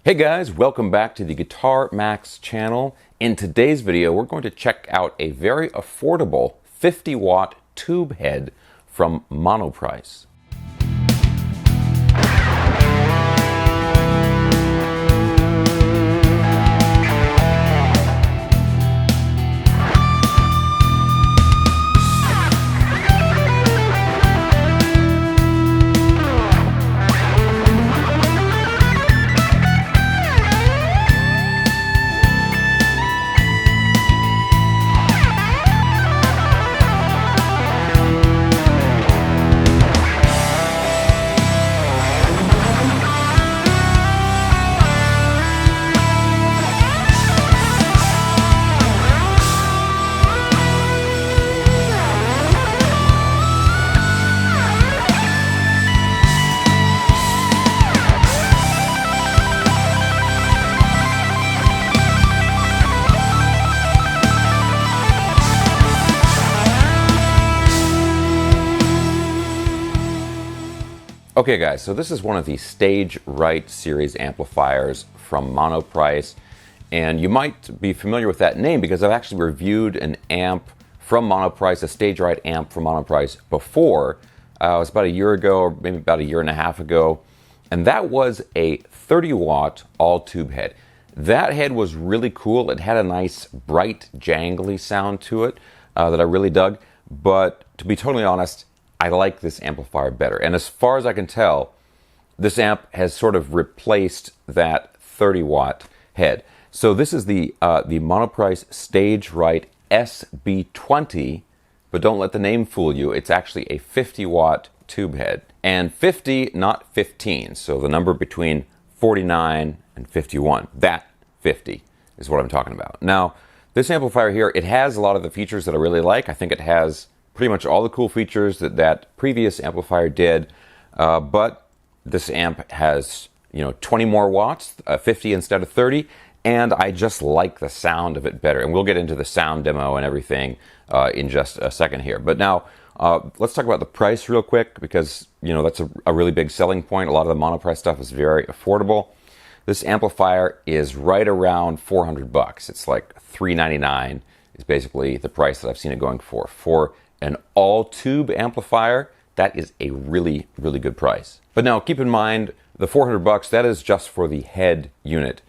Hey guys, welcome back to the Guitar Max channel. In today's video, we're going to check out a very affordable 50-watt tube head from Monoprice. Okay guys, so this is one of the Stage Right series amplifiers from Monoprice, and you might be familiar with that name because I've actually reviewed an amp from Monoprice, a Stage Right amp from Monoprice before. It was about a year ago, or maybe about a year and a half ago, and that was a 30-watt all-tube head. That head was really cool. It had a nice, bright, jangly sound to it that I really dug, but to be totally honest, I like this amplifier better. And as far as I can tell, this amp has sort of replaced that 30-watt head. So this is the Monoprice Stage Right SB20, but don't let the name fool you. It's actually a 50-watt tube head. And 50, not 15. So the number between 49 and 51. That 50 is what I'm talking about. Now, this amplifier here, it has a lot of the features that I really like. I think it has pretty much all the cool features that that previous amplifier did, but this amp has 20 more watts, 50 instead of 30, and I just like the sound of it better. And we'll get into the sound demo and everything in just a second here. But now let's talk about the price real quick, because that's a really big selling point. A lot of the Monoprice stuff is very affordable. This amplifier is right around 400 bucks. It's like $399 is basically the price that I've seen it going for. For an all-tube amplifier, that is a really, really good price. But now keep in mind, the 400 bucks, that is just for the head unit.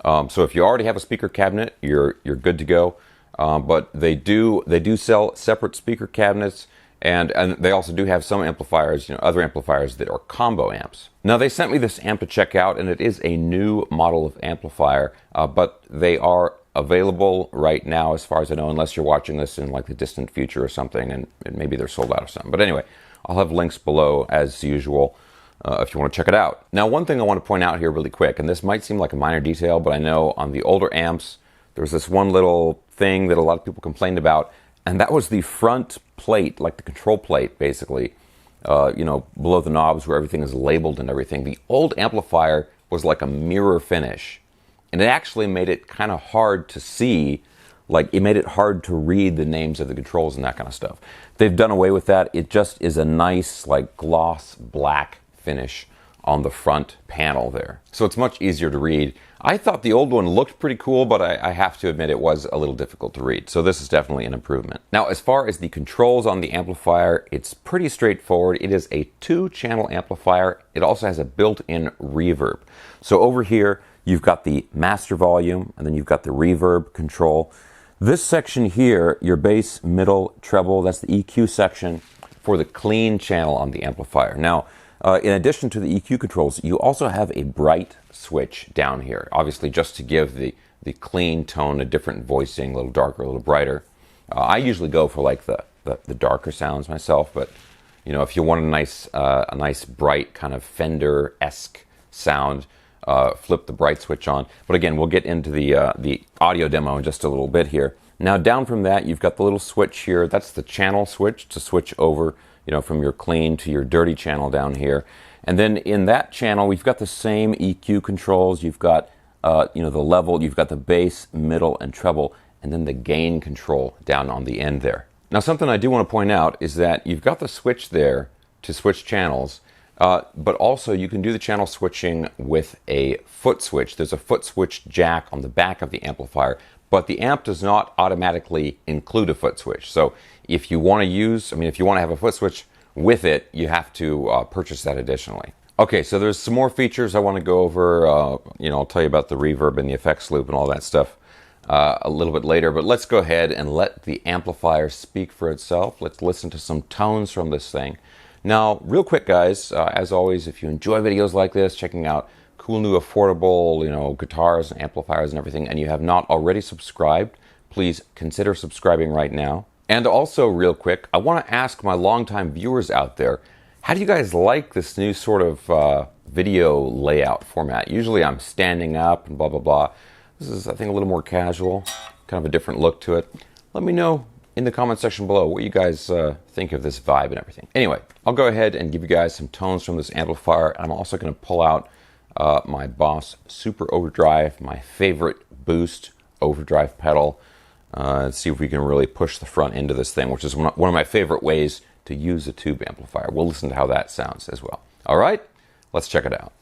So if you already have a speaker cabinet, you're good to go. But they do sell separate speaker cabinets, and they also do have some amplifiers, other amplifiers that are combo amps. Now they sent me this amp to check out, and it is a new model of amplifier, but they are available right now as far as I know, unless you're watching this in like the distant future or something, and maybe they're sold out or something. But anyway, I'll have links below as usual if you want to check it out. Now, one thing I want to point out here really quick, and this might seem like a minor detail, but I know on the older amps, there's this one little thing that a lot of people complained about, and that was the front plate, like the control plate basically, below the knobs where everything is labeled and everything. The old amplifier was like a mirror finish. And it actually made it kind of hard to see, like it made it hard to read the names of the controls and that kind of stuff. They've done away with that. It just is a nice like gloss black finish on the front panel there. So it's much easier to read. I thought the old one looked pretty cool, but I have to admit it was a little difficult to read. So this is definitely an improvement. Now, as far as the controls on the amplifier, it's pretty straightforward. It is a 2-channel amplifier. It also has a built-in reverb. So over here, you've got the master volume, and then you've got the reverb control. This section here, your bass, middle, treble, that's the EQ section for the clean channel on the amplifier. Now, in addition to the EQ controls, you also have a bright switch down here, obviously just to give the clean tone a different voicing, a little darker, a little brighter. I usually go for like the darker sounds myself, but if you want a nice bright kind of Fender-esque sound, flip the bright switch on. But again, we'll get into the audio demo in just a little bit here. Now down from that, you've got the little switch here. That's the channel switch to switch over, from your clean to your dirty channel down here. And then in that channel, we've got the same EQ controls. You've got, the level, you've got the bass, middle, and treble, and then the gain control down on the end there. Now something I do want to point out is that you've got the switch there to switch channels, But also you can do the channel switching with a foot switch. There's a foot switch jack on the back of the amplifier, but the amp does not automatically include a foot switch. So if you want to use, if you want to have a foot switch with it, you have to purchase that additionally. Okay, so there's some more features I want to go over. I'll tell you about the reverb and the effects loop and all that stuff a little bit later, but let's go ahead and let the amplifier speak for itself. Let's listen to some tones from this thing. Now, real quick, guys, as always, if you enjoy videos like this, checking out cool new affordable, guitars and amplifiers and everything, and you have not already subscribed, please consider subscribing right now. And also, real quick, I want to ask my longtime viewers out there, how do you guys like this new sort of video layout format? Usually I'm standing up and blah, blah, blah. This is, I think, a little more casual, kind of a different look to it. Let me know in the comment section below what you guys think of this vibe and everything. Anyway, I'll go ahead and give you guys some tones from this amplifier. I'm also going to pull out my Boss Super Overdrive, my favorite boost overdrive pedal, and see if we can really push the front end of this thing, which is one of my favorite ways to use a tube amplifier. We'll listen to how that sounds as well. All right, let's check it out.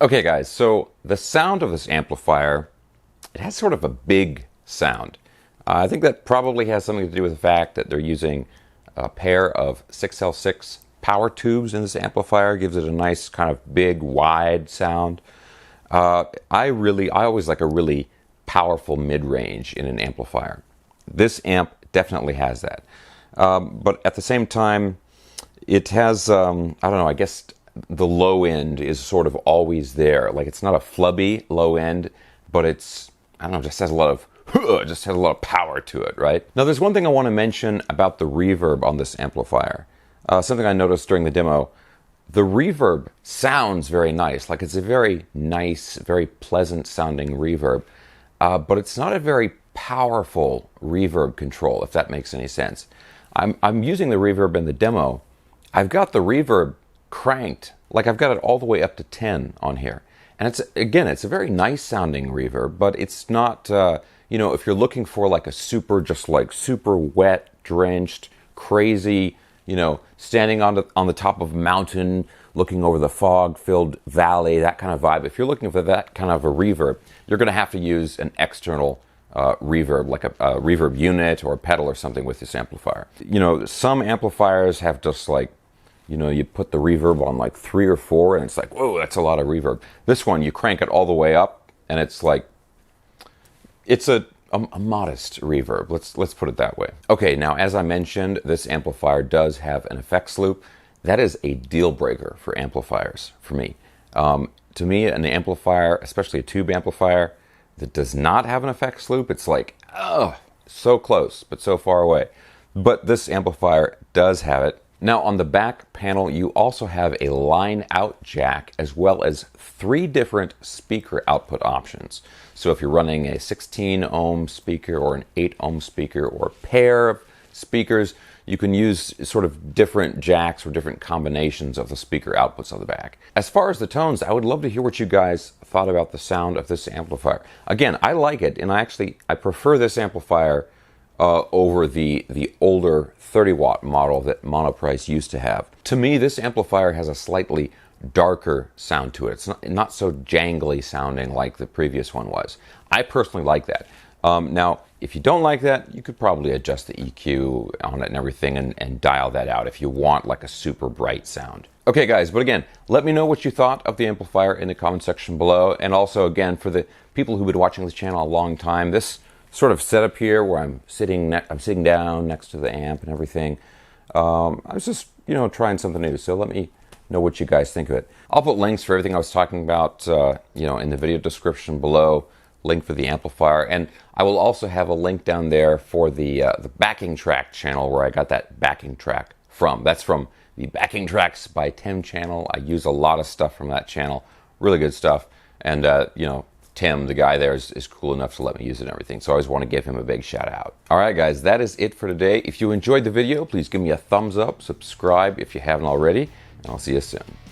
Okay guys, so the sound of this amplifier, it has sort of a big sound. I think that probably has something to do with the fact that they're using a pair of 6L6 power tubes in this amplifier. Gives it a nice kind of big, wide sound. I always like a really powerful mid-range in an amplifier. This amp definitely has that. But at the same time, it has, I don't know, I guess the low end is sort of always there. Like, it's not a flubby low end, but it's, I don't know, just has a lot of power to it, right? Now, there's one thing I want to mention about the reverb on this amplifier. Something I noticed during the demo. The reverb sounds very nice, like it's a very nice, very pleasant sounding reverb, but it's not a very powerful reverb control, if that makes any sense. I'm using the reverb in the demo. I've got the reverb cranked, like I've got it all the way up to 10 on here. And it's a very nice sounding reverb, but it's not, you know, if you're looking for like a super wet, drenched, crazy, you know, standing on the top of a mountain, looking over the fog-filled valley, that kind of vibe. If you're looking for that kind of a reverb, you're going to have to use an external reverb, like a reverb unit or a pedal or something with this amplifier. You know, some amplifiers have just like, you know, you put the reverb on like 3 or 4 and it's like, whoa, that's a lot of reverb. This one, you crank it all the way up and it's like, it's a modest reverb. Let's put it that way. Okay, now as I mentioned, this amplifier does have an effects loop. That is a deal breaker for amplifiers for me. To me, an amplifier, especially a tube amplifier, that does not have an effects loop, it's like, oh, so close, but so far away. But this amplifier does have it. Now on the back panel, you also have a line out jack as well as 3 different speaker output options. So if you're running a 16 ohm speaker or an 8 ohm speaker or a pair of speakers, you can use sort of different jacks or different combinations of the speaker outputs on the back. As far as the tones, I would love to hear what you guys thought about the sound of this amplifier. Again, I like it, and I prefer this amplifier over the older 30 watt model that Monoprice used to have. To me, this amplifier has a slightly darker sound to it. It's not so jangly sounding like the previous one was. I personally like that. Now, if you don't like that, you could probably adjust the EQ on it and everything and dial that out if you want like a super bright sound. Okay guys, but again, let me know what you thought of the amplifier in the comment section below. And also again, for the people who've been watching this channel a long time, this sort of setup here where I'm sitting down next to the amp and everything, I was just, you know, trying something new. So let me know what you guys think of it. I'll put links for everything I was talking about, you know, in the video description below. Link for the amplifier, and I will also have a link down there for the backing track channel where I got that backing track from. That's from the Backing Tracks by Tim channel. I use a lot of stuff from that channel, really good stuff, and you know, Tim, the guy there, is cool enough to let me use it and everything, so I always want to give him a big shout out. Alright guys, that is it for today. If you enjoyed the video, please give me a thumbs up, subscribe if you haven't already, and I'll see you soon.